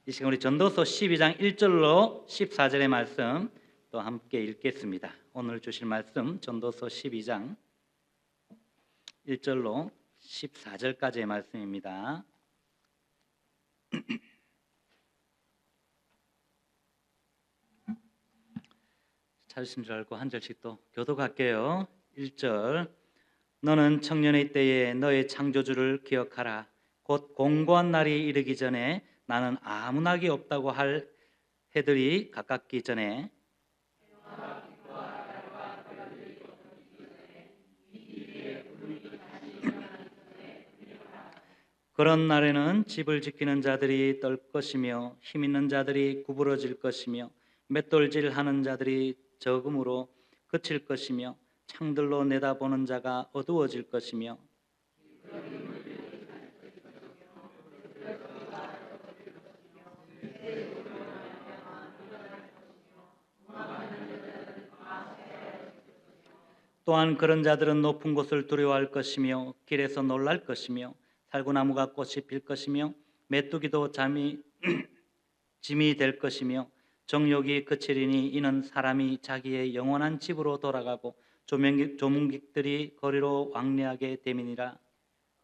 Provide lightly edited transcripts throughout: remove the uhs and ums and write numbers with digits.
이 시간 우리 전도서 12장 1절로 14절의 말씀 또 함께 읽겠습니다. 오늘 주실 말씀 전도서 12장 1절로 14절까지의 말씀입니다. 찾으신 줄 알고 한 절씩 또 교독할게요. 1절 너는 청년의 때에 너의 창조주를 기억하라. 곧 공고한 날이 이르기 전에 나는 아무 낙이 없다고 할 해들이 가깝기 전에 그런 날에는 집을 지키는 자들이 떨 것이며 힘 있는 자들이 구부러질 것이며 맷돌질하는 자들이 적음으로 그칠 것이며 창들로 내다보는 자가 어두워질 것이며 또한 그런 자들은 높은 곳을 두려워할 것이며 길에서 놀랄 것이며 살구나무가 꽃이 필 것이며 메뚜기도 짐이 될 것이며 정욕이 그치리니 이는 사람이 자기의 영원한 집으로 돌아가고 조문객들이 거리로 왕래하게 됨이니라.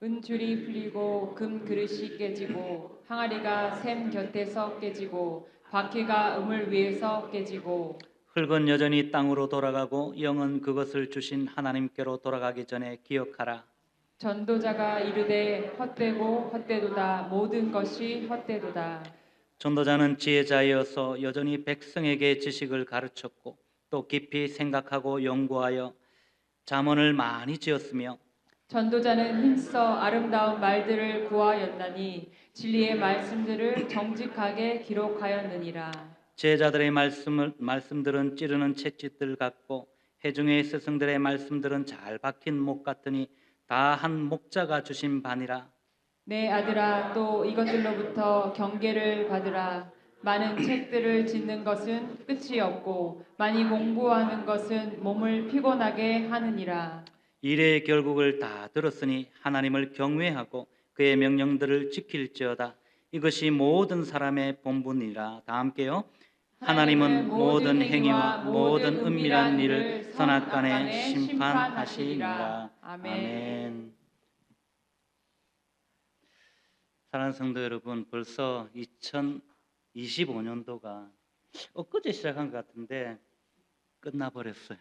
은줄이 풀리고 금 그릇이 깨지고 항아리가 샘 곁에서 깨지고 바퀴가 우물 위에서 깨지고 흙은 여전히 땅으로 돌아가고 영은 그것을 주신 하나님께로 돌아가기 전에 기억하라. 전도자가 이르되 헛되고 헛되도다 모든 것이 헛되도다. 전도자는 지혜자이어서 여전히 백성에게 지식을 가르쳤고 또 깊이 생각하고 연구하여 잠언을 많이 지었으며 전도자는 힘써 아름다운 말들을 구하였나니 진리의 말씀들을 정직하게 기록하였느니라. 제자들의 말씀들은 찌르는 채찍들 같고 회중의 스승들의 말씀들은 잘 박힌 목 같으니 다 한 목자가 주신 바니라. 내 아들아 또 이것들로부터 경계를 받으라. 많은 책들을 짓는 것은 끝이 없고 많이 공부하는 것은 몸을 피곤하게 하느니라. 일의 결국을 다 들었으니 하나님을 경외하고 그의 명령들을 지킬지어다. 이것이 모든 사람의 본분이라. 다 함께요. 하나님은 모든 행위와 모든 은밀한 일을 선악간에 심판하시니라. 아멘. 사랑하는 성도 여러분, 벌써 2025년도가 엊그제 시작한 것 같은데 끝나버렸어요.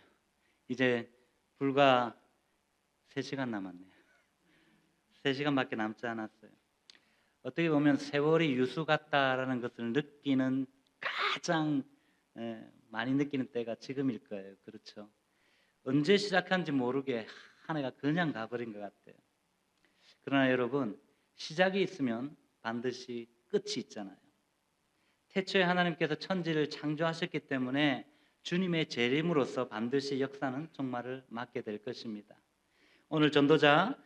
이제 불과 3시간 남았네요. 3시간밖에 남지 않았어요. 어떻게 보면 세월이 유수 같다라는 것을 느끼는 가장 많이 느끼는 때가 지금일 거예요. 그렇죠? 언제 시작한지 모르게 한 해가 그냥 가버린 것 같아요. 그러나 여러분, 시작이 있으면 반드시 끝이 있잖아요. 태초에 하나님께서 천지를 창조하셨기 때문에 주님의 재림으로서 반드시 역사는 종말을 맞게 될 것입니다. 오늘 전도자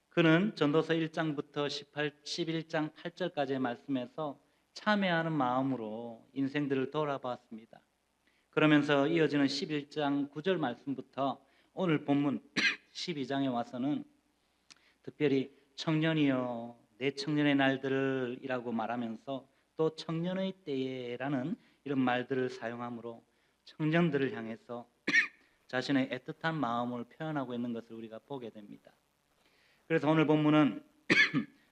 그는 전도서 1장부터 11장 8절까지의 말씀에서 참회하는 마음으로 인생들을 돌아봤습니다. 그러면서 이어지는 11장 9절 말씀부터 오늘 본문 12장에 와서는 특별히 청년이여 내 청년의 날들이라고 말하면서 또 청년의 때에라는 이런 말들을 사용하므로 청년들을 향해서 자신의 애틋한 마음을 표현하고 있는 것을 우리가 보게 됩니다. 그래서 오늘 본문은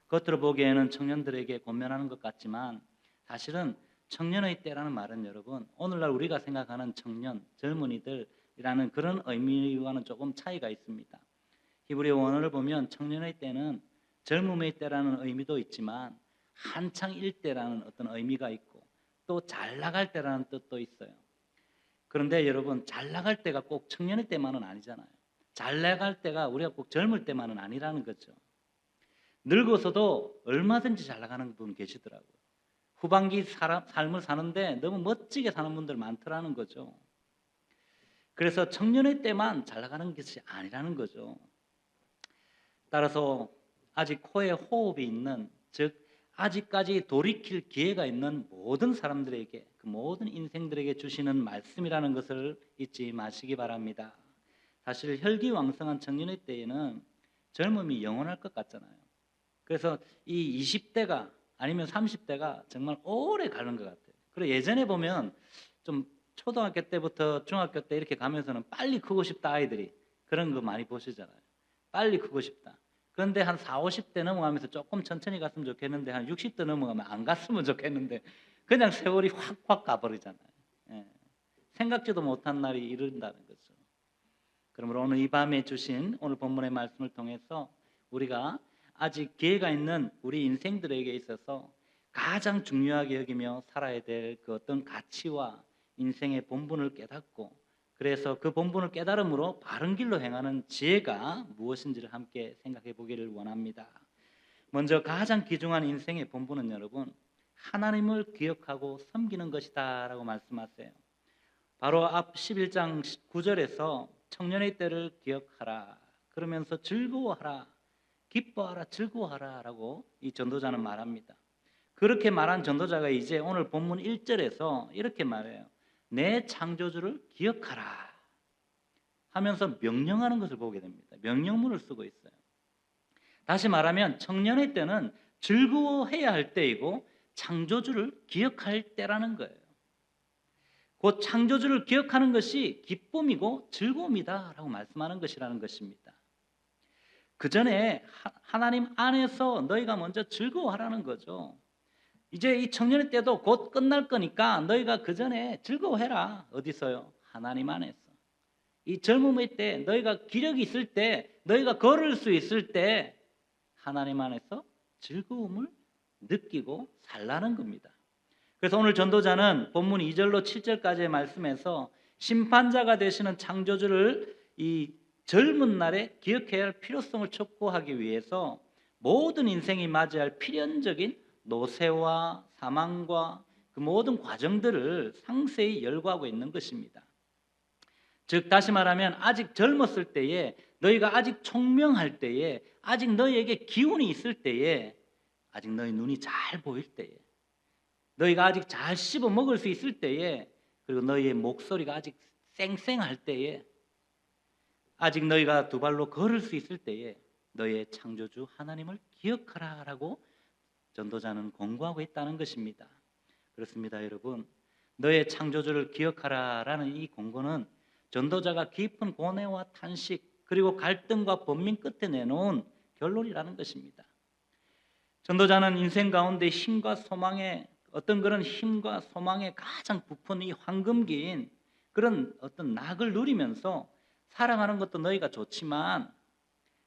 겉으로 보기에는 청년들에게 권면하는 것 같지만 사실은 청년의 때라는 말은 여러분 오늘날 우리가 생각하는 청년, 젊은이들이라는 그런 의미와는 조금 차이가 있습니다. 히브리어 원어를 보면 청년의 때는 젊음의 때라는 의미도 있지만 한창일 때라는 어떤 의미가 있고 또 잘 나갈 때라는 뜻도 있어요. 그런데 여러분 잘 나갈 때가 꼭 청년의 때만은 아니잖아요. 잘 나갈 때가 우리가 꼭 젊을 때만은 아니라는 거죠. 늙어서도 얼마든지 잘 나가는 분 계시더라고요. 후반기 삶을 사는데 너무 멋지게 사는 분들 많더라는 거죠. 그래서 청년의 때만 잘 나가는 것이 아니라는 거죠. 따라서 아직 코에 호흡이 있는, 즉 아직까지 돌이킬 기회가 있는 모든 사람들에게, 그 모든 인생들에게 주시는 말씀이라는 것을 잊지 마시기 바랍니다. 사실 혈기왕성한 청년의 때에는 젊음이 영원할 것 같잖아요. 그래서 이 20대가 아니면 30대가 정말 오래 가는 것 같아요. 그리고 예전에 보면 좀 초등학교 때부터 중학교 때 이렇게 가면서는 빨리 크고 싶다 아이들이 그런 거 많이 보시잖아요. 빨리 크고 싶다. 그런데 한 4, 50대 넘어가면서 조금 천천히 갔으면 좋겠는데 한 60대 넘어가면 안 갔으면 좋겠는데 그냥 세월이 확확 가버리잖아요. 예. 생각지도 못한 날이 이른다는 거죠. 그러므로 오늘 이 밤에 주신 오늘 본문의 말씀을 통해서 우리가 아직 기회가 있는 우리 인생들에게 있어서 가장 중요하게 여기며 살아야 될 그 어떤 가치와 인생의 본분을 깨닫고 그래서 그 본분을 깨달음으로 바른 길로 행하는 지혜가 무엇인지를 함께 생각해 보기를 원합니다. 먼저 가장 귀중한 인생의 본분은 여러분 하나님을 기억하고 섬기는 것이다 라고 말씀하세요. 바로 앞 11장 9절에서 청년의 때를 기억하라 그러면서 즐거워하라 기뻐하라 즐거워하라 라고 이 전도자는 말합니다. 그렇게 말한 전도자가 이제 오늘 본문 1절에서 이렇게 말해요. 내 창조주를 기억하라 하면서 명령하는 것을 보게 됩니다. 명령문을 쓰고 있어요. 다시 말하면 청년의 때는 즐거워해야 할 때이고 창조주를 기억할 때라는 거예요. 곧 창조주를 기억하는 것이 기쁨이고 즐거움이다 라고 말씀하는 것이라는 것입니다. 그 전에 하나님 안에서 너희가 먼저 즐거워하라는 거죠. 이제 이 청년의 때도 곧 끝날 거니까 너희가 그 전에 즐거워해라. 어디서요? 하나님 안에서. 이 젊음의 때 너희가 기력이 있을 때 너희가 걸을 수 있을 때 하나님 안에서 즐거움을 느끼고 살라는 겁니다. 그래서 오늘 전도자는 본문 2절로 7절까지의 말씀에서 심판자가 되시는 창조주를 이 젊은 날에 기억해야 할 필요성을 촉구하기 위해서 모든 인생이 맞이할 필연적인 노쇠와 사망과 그 모든 과정들을 상세히 열거하고 있는 것입니다. 즉 다시 말하면 아직 젊었을 때에 너희가 아직 총명할 때에 아직 너희에게 기운이 있을 때에 아직 너희 눈이 잘 보일 때에 너희가 아직 잘 씹어 먹을 수 있을 때에 그리고 너희의 목소리가 아직 쌩쌩할 때에 아직 너희가 두 발로 걸을 수 있을 때에 너희의 창조주 하나님을 기억하라라고 전도자는 권고하고 있다는 것입니다. 그렇습니다, 여러분. 너의 창조주를 기억하라라는 이 권고는 전도자가 깊은 고뇌와 탄식 그리고 갈등과 번민 끝에 내놓은 결론이라는 것입니다. 전도자는 인생 가운데 힘과 소망의 어떤 그런 힘과 소망의 가장 부푼 이 황금기인 그런 어떤 낙을 누리면서 사랑하는 것도 너희가 좋지만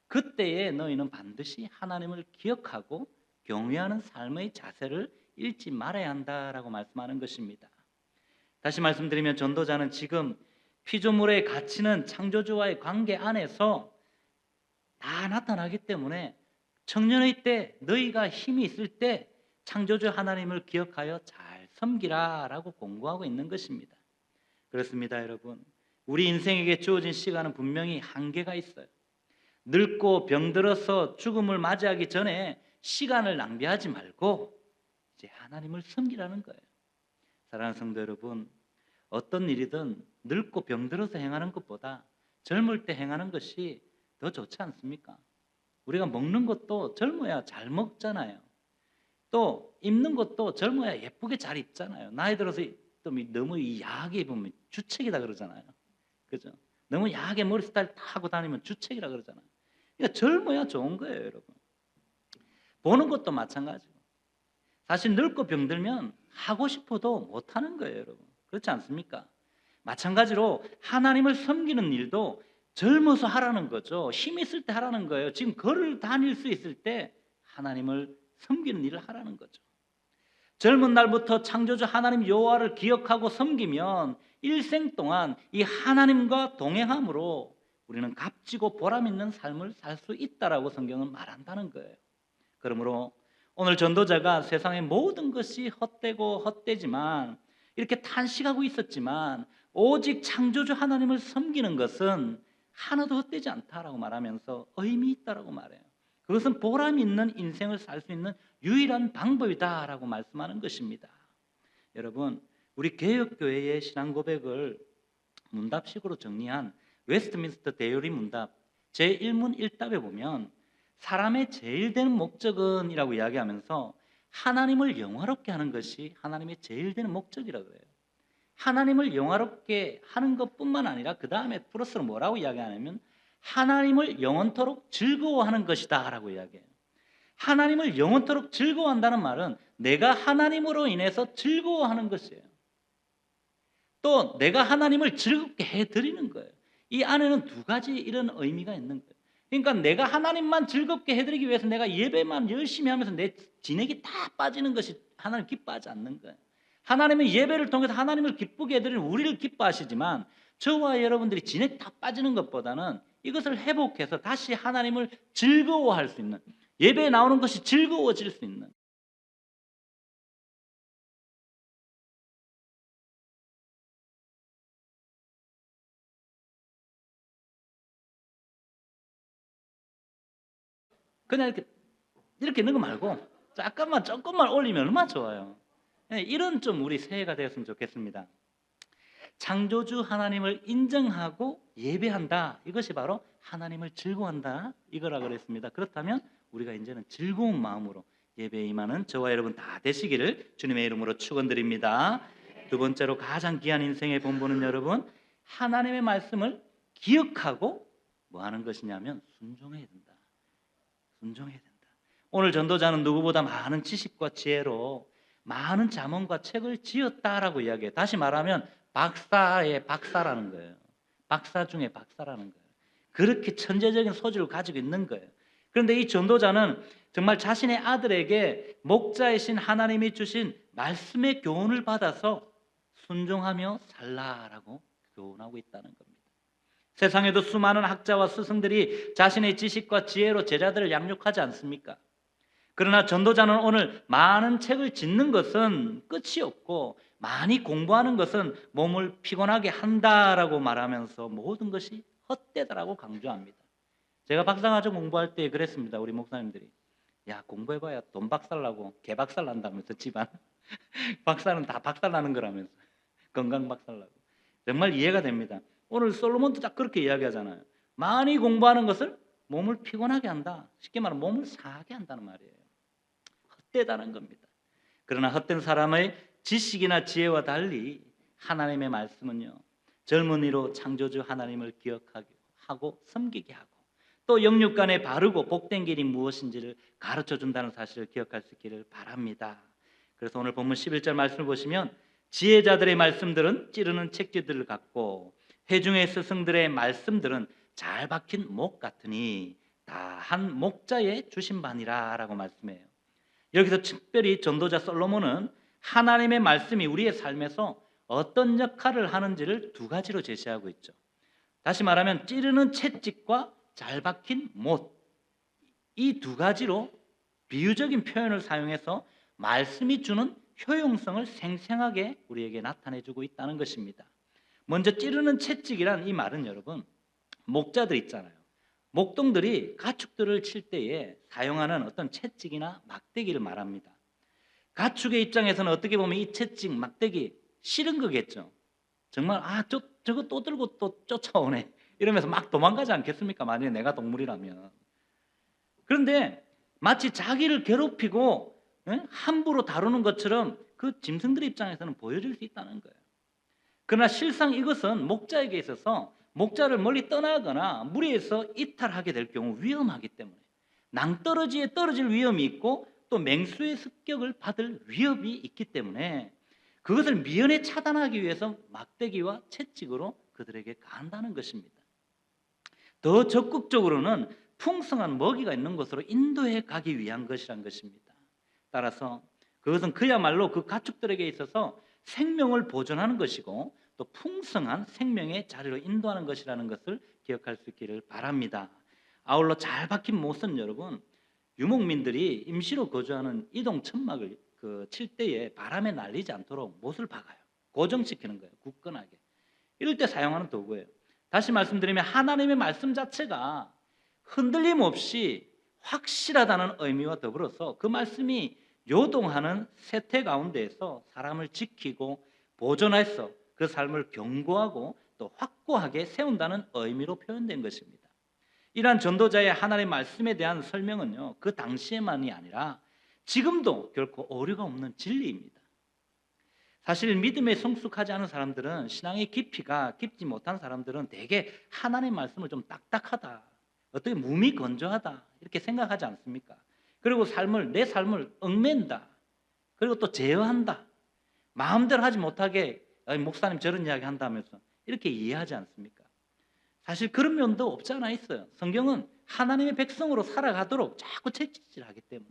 그때에 너희는 반드시 하나님을 기억하고 경외하는 삶의 자세를 잃지 말아야 한다라고 말씀하는 것입니다. 다시 말씀드리면 전도자는 지금 피조물의 가치는 창조주와의 관계 안에서 다 나타나기 때문에 청년의 때 너희가 힘이 있을 때 창조주 하나님을 기억하여 잘 섬기라라고 공고하고 있는 것입니다. 그렇습니다, 여러분. 우리 인생에게 주어진 시간은 분명히 한계가 있어요. 늙고 병들어서 죽음을 맞이하기 전에 시간을 낭비하지 말고 이제 하나님을 섬기라는 거예요. 사랑하는 성도 여러분, 어떤 일이든 늙고 병들어서 행하는 것보다 젊을 때 행하는 것이 더 좋지 않습니까? 우리가 먹는 것도 젊어야 잘 먹잖아요. 또 입는 것도 젊어야 예쁘게 잘 입잖아요. 나이 들어서 또 너무 야하게 입으면 주책이다 그러잖아요. 그죠? 너무 야하게 머리 스타일 타고 다니면 주책이라 그러잖아요. 그러니까 젊어야 좋은 거예요, 여러분. 보는 것도 마찬가지고. 사실 늙고 병들면 하고 싶어도 못하는 거예요, 여러분. 그렇지 않습니까? 마찬가지로 하나님을 섬기는 일도 젊어서 하라는 거죠. 힘 있을 때 하라는 거예요. 지금 걸을 다닐 수 있을 때 하나님을 섬기는 일을 하라는 거죠. 젊은 날부터 창조주 하나님 여호와를 기억하고 섬기면 일생 동안 이 하나님과 동행함으로 우리는 값지고 보람 있는 삶을 살 수 있다라고 성경은 말한다는 거예요. 그러므로 오늘 전도자가 세상의 모든 것이 헛되고 헛되지만 이렇게 탄식하고 있었지만 오직 창조주 하나님을 섬기는 것은 하나도 헛되지 않다라고 말하면서 의미 있다라고 말해요. 그것은 보람 있는 인생을 살 수 있는 유일한 방법이다라고 말씀하는 것입니다. 여러분, 우리 개혁교회의 신앙 고백을 문답식으로 정리한 웨스트민스터 대요리 문답 제1문 1답에 보면 사람의 제일 되는 목적은 이라고 이야기하면서 하나님을 영화롭게 하는 것이 하나님의 제일 되는 목적이라고 그래요. 하나님을 영화롭게 하는 것뿐만 아니라 그 다음에 플러스로 뭐라고 이야기하냐면 하나님을 영원토록 즐거워하는 것이다 라고 이야기해요. 하나님을 영원토록 즐거워한다는 말은 내가 하나님으로 인해서 즐거워하는 것이에요. 또 내가 하나님을 즐겁게 해드리는 거예요. 이 안에는 두 가지 이런 의미가 있는 거예요. 그러니까 내가 하나님만 즐겁게 해드리기 위해서 내가 예배만 열심히 하면서 내 진액이 다 빠지는 것이 하나님 기뻐하지 않는 거예요. 하나님은 예배를 통해서 하나님을 기쁘게 해드리는 우리를 기뻐하시지만 저와 여러분들이 진액 다 빠지는 것보다는 이것을 회복해서 다시 하나님을 즐거워할 수 있는, 예배에 나오는 것이 즐거워질 수 있는, 그냥 이렇게 있는 거 말고 조금만 올리면 얼마나 좋아요. 이런 좀 우리 새해가 되었으면 좋겠습니다. 창조주 하나님을 인정하고 예배한다. 이것이 바로 하나님을 즐거워한다. 이거라 그랬습니다. 그렇다면 우리가 이제는 즐거운 마음으로 예배에 임하는 저와 여러분 다 되시기를 주님의 이름으로 축원드립니다. 두 번째로 가장 귀한 인생의 본보는 여러분, 하나님의 말씀을 기억하고 뭐 하는 것이냐면 순종해야 된다. 순종해야 된다. 오늘 전도자는 누구보다 많은 지식과 지혜로 많은 잠언과 책을 지었다라고 이야기해요. 다시 말하면 박사의 박사라는 거예요. 박사 중에 박사라는 거예요. 그렇게 천재적인 소질을 가지고 있는 거예요. 그런데 이 전도자는 정말 자신의 아들에게 목자이신 하나님이 주신 말씀의 교훈을 받아서 순종하며 살라라고 교훈하고 있다는 겁니다. 세상에도 수많은 학자와 스승들이 자신의 지식과 지혜로 제자들을 양육하지 않습니까? 그러나 전도자는 오늘 많은 책을 짓는 것은 끝이 없고 많이 공부하는 것은 몸을 피곤하게 한다라고 말하면서 모든 것이 헛되다라고 강조합니다. 제가 박사과정 공부할 때 그랬습니다. 우리 목사님들이 야 공부해봐야 돈 박살나고 개 박살난다면서 집안 박사는 다 박살나는 거라면서 건강 박살나고 정말 이해가 됩니다. 오늘 솔로몬도 딱 그렇게 이야기하잖아요. 많이 공부하는 것을 몸을 피곤하게 한다. 쉽게 말하면 몸을 상하게 한다는 말이에요. 헛되다는 겁니다. 그러나 헛된 사람의 지식이나 지혜와 달리 하나님의 말씀은요, 젊은이로 창조주 하나님을 기억하고 섬기게 하고 또 영육간에 바르고 복된 길이 무엇인지를 가르쳐 준다는 사실을 기억할 수 있기를 바랍니다. 그래서 오늘 본문 11절 말씀을 보시면 지혜자들의 말씀들은 찌르는 책지들을 갖고 회중의 스승들의 말씀들은 잘 박힌 목 같으니 다 한 목자의 주신 바니라 라고 말씀해요. 여기서 특별히 전도자 솔로몬은 하나님의 말씀이 우리의 삶에서 어떤 역할을 하는지를 두 가지로 제시하고 있죠. 다시 말하면 찌르는 채찍과 잘 박힌 못, 이 두 가지로 비유적인 표현을 사용해서 말씀이 주는 효용성을 생생하게 우리에게 나타내주고 있다는 것입니다. 먼저 찌르는 채찍이란 이 말은 여러분 목자들 있잖아요. 목동들이 가축들을 칠 때에 사용하는 어떤 채찍이나 막대기를 말합니다. 가축의 입장에서는 어떻게 보면 이 채찍, 막대기 싫은 거겠죠. 정말 저거 또 들고 또 쫓아오네 이러면서 막 도망가지 않겠습니까? 만약에 내가 동물이라면. 그런데 마치 자기를 괴롭히고 함부로 다루는 것처럼 그 짐승들의 입장에서는 보여줄 수 있다는 거예요. 그러나 실상 이것은 목자에게 있어서 목자를 멀리 떠나거나 무리해서 이탈하게 될 경우 위험하기 때문에 낭떠러지에 떨어질 위험이 있고 또 맹수의 습격을 받을 위협이 있기 때문에 그것을 미연에 차단하기 위해서 막대기와 채찍으로 그들에게 가한다는 것입니다. 더 적극적으로는 풍성한 먹이가 있는 곳으로 인도해 가기 위한 것이란 것입니다. 따라서 그것은 그야말로 그 가축들에게 있어서 생명을 보존하는 것이고 또 풍성한 생명의 자리로 인도하는 것이라는 것을 기억할 수 있기를 바랍니다. 아울러 잘 박힌 못은 여러분 유목민들이 임시로 거주하는 이동 천막을 칠 때에 바람에 날리지 않도록 못을 박아요. 고정시키는 거예요. 굳건하게. 이럴 때 사용하는 도구예요. 다시 말씀드리면 하나님의 말씀 자체가 흔들림 없이 확실하다는 의미와 더불어서 그 말씀이 요동하는 세태 가운데에서 사람을 지키고 보존해서 그 삶을 견고하고 또 확고하게 세운다는 의미로 표현된 것입니다. 이러한 전도자의 하나님의 말씀에 대한 설명은요, 그 당시에만이 아니라 지금도 결코 오류가 없는 진리입니다. 사실 믿음에 성숙하지 않은 사람들은, 신앙의 깊이가 깊지 못한 사람들은 대개 하나님의 말씀을 좀 딱딱하다, 어떻게 무미건조하다 이렇게 생각하지 않습니까? 그리고 내 삶을 얽맨다, 그리고 또 제어한다, 마음대로 하지 못하게 목사님 저런 이야기 한다면서 이렇게 이해하지 않습니까? 사실 그런 면도 없지 않아 있어요. 성경은 하나님의 백성으로 살아가도록 자꾸 채찍질하기 때문에.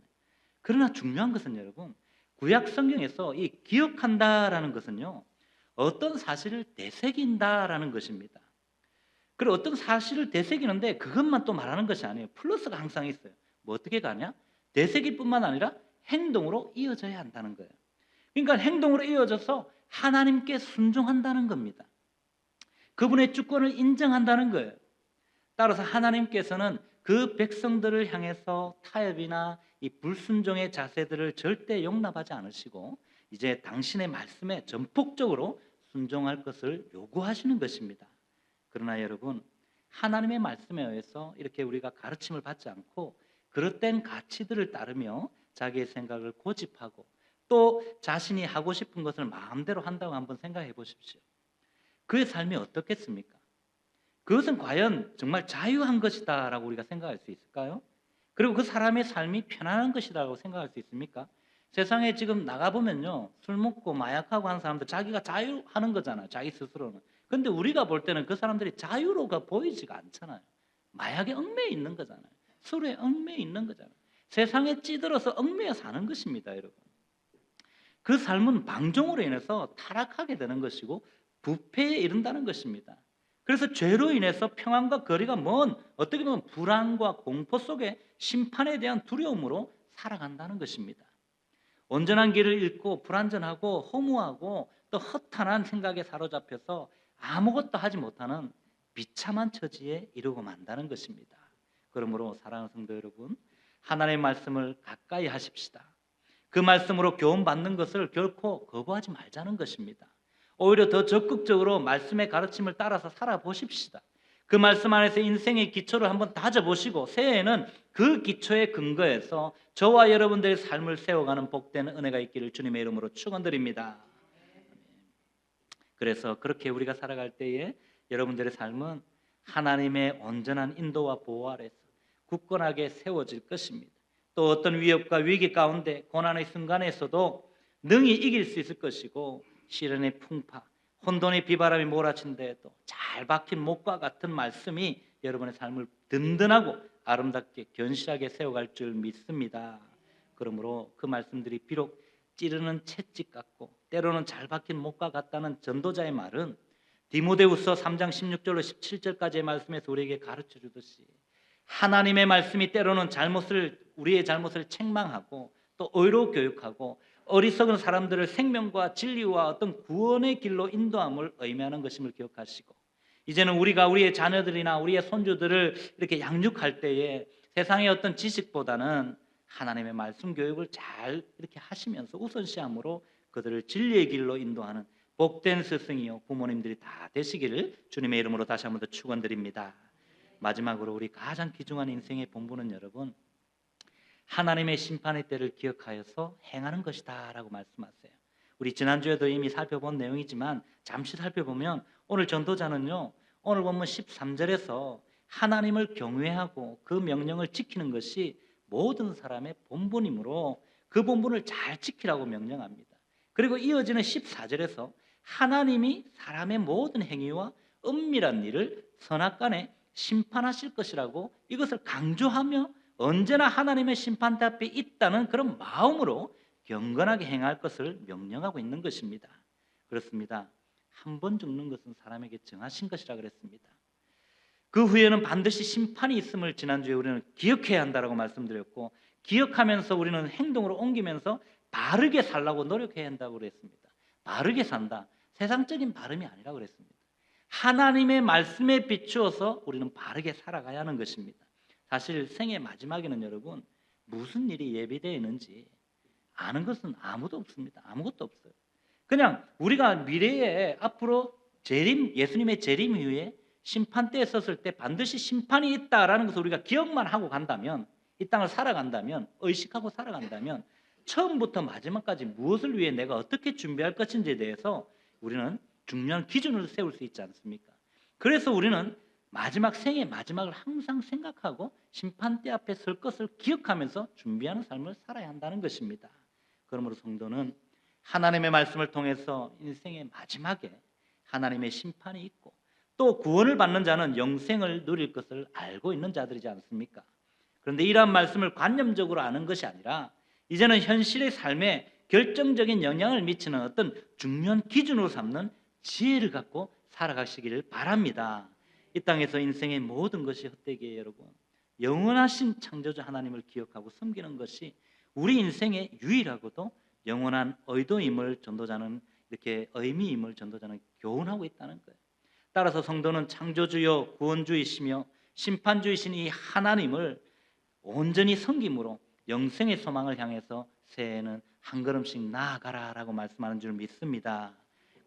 그러나 중요한 것은 여러분, 구약 성경에서 이 기억한다라는 것은요, 어떤 사실을 되새긴다라는 것입니다. 그리고 어떤 사실을 되새기는데 그것만 또 말하는 것이 아니에요. 플러스가 항상 있어요. 뭐 어떻게 가냐? 되새길 뿐만 아니라 행동으로 이어져야 한다는 거예요. 그러니까 행동으로 이어져서 하나님께 순종한다는 겁니다. 그분의 주권을 인정한다는 거예요. 따라서 하나님께서는 그 백성들을 향해서 타협이나 이 불순종의 자세들을 절대 용납하지 않으시고 이제 당신의 말씀에 전폭적으로 순종할 것을 요구하시는 것입니다. 그러나 여러분, 하나님의 말씀에 의해서 이렇게 우리가 가르침을 받지 않고 그릇된 가치들을 따르며 자기의 생각을 고집하고 또 자신이 하고 싶은 것을 마음대로 한다고 한번 생각해 보십시오. 그의 삶이 어떻겠습니까? 그것은 과연 정말 자유한 것이다 라고 우리가 생각할 수 있을까요? 그리고 그 사람의 삶이 편안한 것이다 라고 생각할 수 있습니까? 세상에 지금 나가보면요, 술 먹고 마약하고 하는 사람들 자기가 자유하는 거잖아요, 자기 스스로는. 근데 우리가 볼 때는 그 사람들이 자유로가 보이지가 않잖아요. 마약에 얽매여 있는 거잖아요. 술에 얽매여 있는 거잖아요. 세상에 찌들어서 얽매여 사는 것입니다, 여러분. 그 삶은 방종으로 인해서 타락하게 되는 것이고 부패에 이른다는 것입니다. 그래서 죄로 인해서 평안과 거리가 먼, 어떻게 보면 불안과 공포 속에 심판에 대한 두려움으로 살아간다는 것입니다. 온전한 길을 잃고 불안전하고 허무하고 또 허탄한 생각에 사로잡혀서 아무것도 하지 못하는 비참한 처지에 이르고 만다는 것입니다. 그러므로 사랑하는 성도 여러분, 하나님의 말씀을 가까이 하십시다. 그 말씀으로 교훈받는 것을 결코 거부하지 말자는 것입니다. 오히려 더 적극적으로 말씀의 가르침을 따라서 살아보십시다. 그 말씀 안에서 인생의 기초를 한번 다져보시고 새해에는 그 기초에 근거해서 저와 여러분들의 삶을 세워가는 복된 은혜가 있기를 주님의 이름으로 축원드립니다. 그래서 그렇게 우리가 살아갈 때에 여러분들의 삶은 하나님의 온전한 인도와 보호 아래서 굳건하게 세워질 것입니다. 또 어떤 위협과 위기 가운데 고난의 순간에서도 능히 이길 수 있을 것이고, 시련의 풍파, 혼돈의 비바람이 몰아친 데에도 잘 박힌 목과 같은 말씀이 여러분의 삶을 든든하고 아름답게 견실하게 세워갈 줄 믿습니다. 그러므로 그 말씀들이 비록 찌르는 채찍 같고 때로는 잘 박힌 목과 같다는 전도자의 말은 디모데후서 3장 16절로 17절까지의 말씀에서 우리에게 가르쳐 주듯이 하나님의 말씀이 때로는 우리의 잘못을 책망하고 또 의로 교육하고 어리석은 사람들을 생명과 진리와 어떤 구원의 길로 인도함을 의미하는 것임을 기억하시고, 이제는 우리가 우리의 자녀들이나 우리의 손주들을 이렇게 양육할 때에 세상의 어떤 지식보다는 하나님의 말씀 교육을 잘 이렇게 하시면서 우선시함으로 그들을 진리의 길로 인도하는 복된 스승이요 부모님들이 다 되시기를 주님의 이름으로 다시 한번 더 축원드립니다. 마지막으로 우리 가장 귀중한 인생의 본분은 여러분, 하나님의 심판의 때를 기억하여서 행하는 것이다 라고 말씀하세요. 우리 지난주에도 이미 살펴본 내용이지만 잠시 살펴보면 오늘 전도자는요, 오늘 본문 13절에서 하나님을 경외하고 그 명령을 지키는 것이 모든 사람의 본분이므로 그 본분을 잘 지키라고 명령합니다. 그리고 이어지는 14절에서 하나님이 사람의 모든 행위와 은밀한 일을 선악간에 심판하실 것이라고 이것을 강조하며 언제나 하나님의 심판대 앞에 있다는 그런 마음으로 경건하게 행할 것을 명령하고 있는 것입니다. 그렇습니다. 한 번 죽는 것은 사람에게 정하신 것이라 그랬습니다. 그 후에는 반드시 심판이 있음을 지난주에 우리는 기억해야 한다고 말씀드렸고, 기억하면서 우리는 행동으로 옮기면서 바르게 살라고 노력해야 한다고 그랬습니다. 바르게 산다. 세상적인 바름이 아니라 그랬습니다. 하나님의 말씀에 비추어서 우리는 바르게 살아가야 하는 것입니다. 사실 생애 마지막에는 여러분 무슨 일이 예비되어 있는지 아는 것은 아무도 없습니다. 아무것도 없어요. 그냥 우리가 미래에 앞으로 예수님의 재림 이후에 심판대에 섰을 때 반드시 심판이 있다라는 것을 우리가 기억만 하고 간다면, 이 땅을 살아간다면, 의식하고 살아간다면 처음부터 마지막까지 무엇을 위해 내가 어떻게 준비할 것인지에 대해서 우리는 중요한 기준을 세울 수 있지 않습니까? 그래서 우리는 마지막 생의 마지막을 항상 생각하고 심판대 앞에 설 것을 기억하면서 준비하는 삶을 살아야 한다는 것입니다. 그러므로 성도는 하나님의 말씀을 통해서 인생의 마지막에 하나님의 심판이 있고 또 구원을 받는 자는 영생을 누릴 것을 알고 있는 자들이지 않습니까? 그런데 이러한 말씀을 관념적으로 아는 것이 아니라 이제는 현실의 삶에 결정적인 영향을 미치는 어떤 중요한 기준으로 삼는 지혜를 갖고 살아가시기를 바랍니다. 이 땅에서 인생의 모든 것이 헛되기에 여러분, 영원하신 창조주 하나님을 기억하고 섬기는 것이 우리 인생의 유일하고도 영원한 의도임을 전도자는 이렇게 의미임을 전도자는 교훈하고 있다는 거예요. 따라서 성도는 창조주요 구원주이시며 심판주이신 이 하나님을 온전히 섬김으로 영생의 소망을 향해서 새해에는 한 걸음씩 나아가라라고 말씀하는 줄 믿습니다.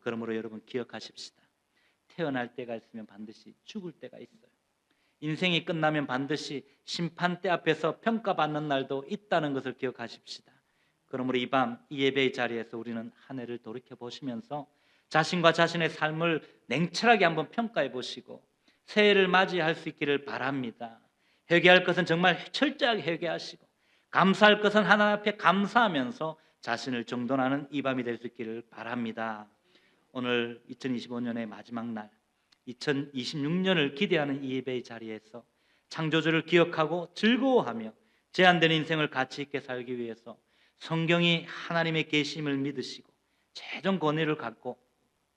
그러므로 여러분 기억하십시다. 태어날 때가 있으면 반드시 죽을 때가 있어요. 인생이 끝나면 반드시 심판대 앞에서 평가받는 날도 있다는 것을 기억하십시다. 그러므로 이 밤 이 예배의 자리에서 우리는 한 해를 돌이켜 보시면서 자신과 자신의 삶을 냉철하게 한번 평가해 보시고 새해를 맞이할 수 있기를 바랍니다. 회개할 것은 정말 철저하게 회개하시고 감사할 것은 하나님 앞에 감사하면서 자신을 정돈하는 이 밤이 될 수 있기를 바랍니다. 오늘 2025년의 마지막 날 2026년을 기대하는 이 예배의 자리에서 창조주를 기억하고 즐거워하며 제한된 인생을 가치 있게 살기 위해서 성경이 하나님의 계심을 믿으시고 최종 권위를 갖고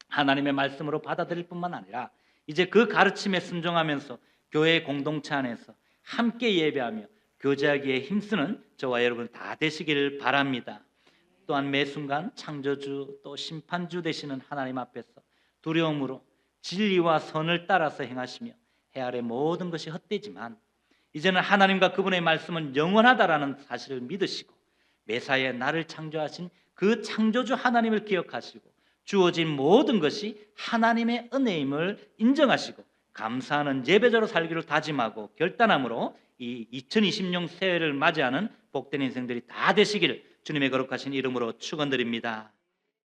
하나님의 말씀으로 받아들일 뿐만 아니라 이제 그 가르침에 순종하면서 교회의 공동체 안에서 함께 예배하며 교제하기에 힘쓰는 저와 여러분 다 되시기를 바랍니다. 또한 매 순간 창조주 또 심판주 되시는 하나님 앞에서 두려움으로 진리와 선을 따라서 행하시며 해 아래 모든 것이 헛되지만 이제는 하나님과 그분의 말씀은 영원하다라는 사실을 믿으시고 매사에 나를 창조하신 그 창조주 하나님을 기억하시고 주어진 모든 것이 하나님의 은혜임을 인정하시고 감사하는 예배자로 살기를 다짐하고 결단함으로 이 2026년 새해를 맞이하는 복된 인생들이 다 되시기를 주님의 거룩하신 이름으로 축원드립니다.